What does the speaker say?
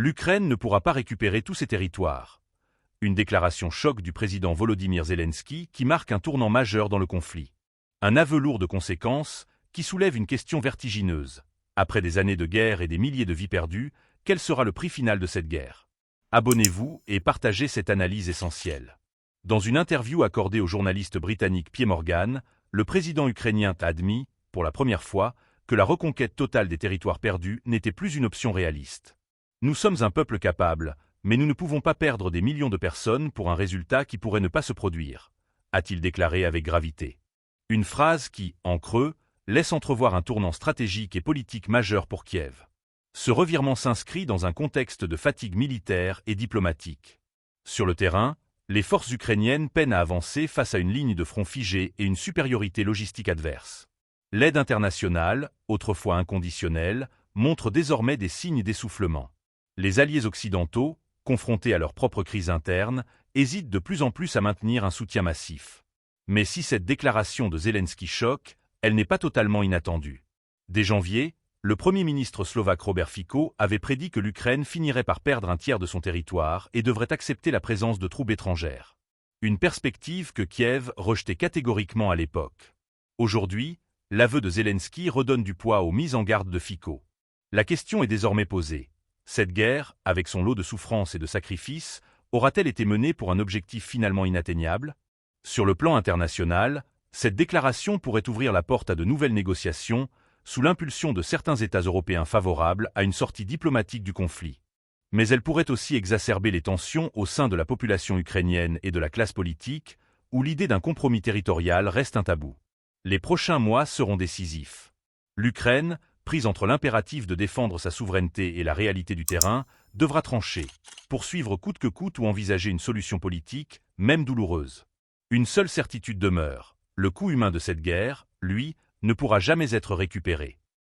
L'Ukraine ne pourra pas récupérer tous ses territoires. Une déclaration choc du président Volodymyr Zelensky qui marque un tournant majeur dans le conflit. Un aveu lourd de conséquences qui soulève une question vertigineuse. Après des années de guerre et des milliers de vies perdues, quel sera le prix final de cette guerre? Abonnez-vous et partagez cette analyse essentielle. Dans une interview accordée au journaliste britannique Piers Morgan, le président ukrainien a admis, pour la première fois, que la reconquête totale des territoires perdus n'était plus une option réaliste. Nous sommes un peuple capable, mais nous ne pouvons pas perdre des millions de personnes pour un résultat qui pourrait ne pas se produire, a-t-il déclaré avec gravité. Une phrase qui, en creux, laisse entrevoir un tournant stratégique et politique majeur pour Kiev. Ce revirement s'inscrit dans un contexte de fatigue militaire et diplomatique. Sur le terrain, les forces ukrainiennes peinent à avancer face à une ligne de front figée et une supériorité logistique adverse. L'aide internationale, autrefois inconditionnelle, montre désormais des signes d'essoufflement. Les alliés occidentaux, confrontés à leur propre crise interne, hésitent de plus en plus à maintenir un soutien massif. Mais si cette déclaration de Zelensky choque, elle n'est pas totalement inattendue. Dès janvier, le Premier ministre slovaque Robert Fico avait prédit que l'Ukraine finirait par perdre un tiers de son territoire et devrait accepter la présence de troupes étrangères. Une perspective que Kiev rejetait catégoriquement à l'époque. Aujourd'hui, l'aveu de Zelensky redonne du poids aux mises en garde de Fico. La question est désormais posée. Cette guerre, avec son lot de souffrances et de sacrifices, aura-t-elle été menée pour un objectif finalement inatteignable? Sur le plan international, cette déclaration pourrait ouvrir la porte à de nouvelles négociations, sous l'impulsion de certains États européens favorables à une sortie diplomatique du conflit. Mais elle pourrait aussi exacerber les tensions au sein de la population ukrainienne et de la classe politique, où l'idée d'un compromis territorial reste un tabou. Les prochains mois seront décisifs. L'Ukraine, prise entre l'impératif de défendre sa souveraineté et la réalité du terrain, devra trancher, poursuivre coûte que coûte ou envisager une solution politique, même douloureuse. Une seule certitude demeure, le coût humain de cette guerre, lui, ne pourra jamais être récupéré.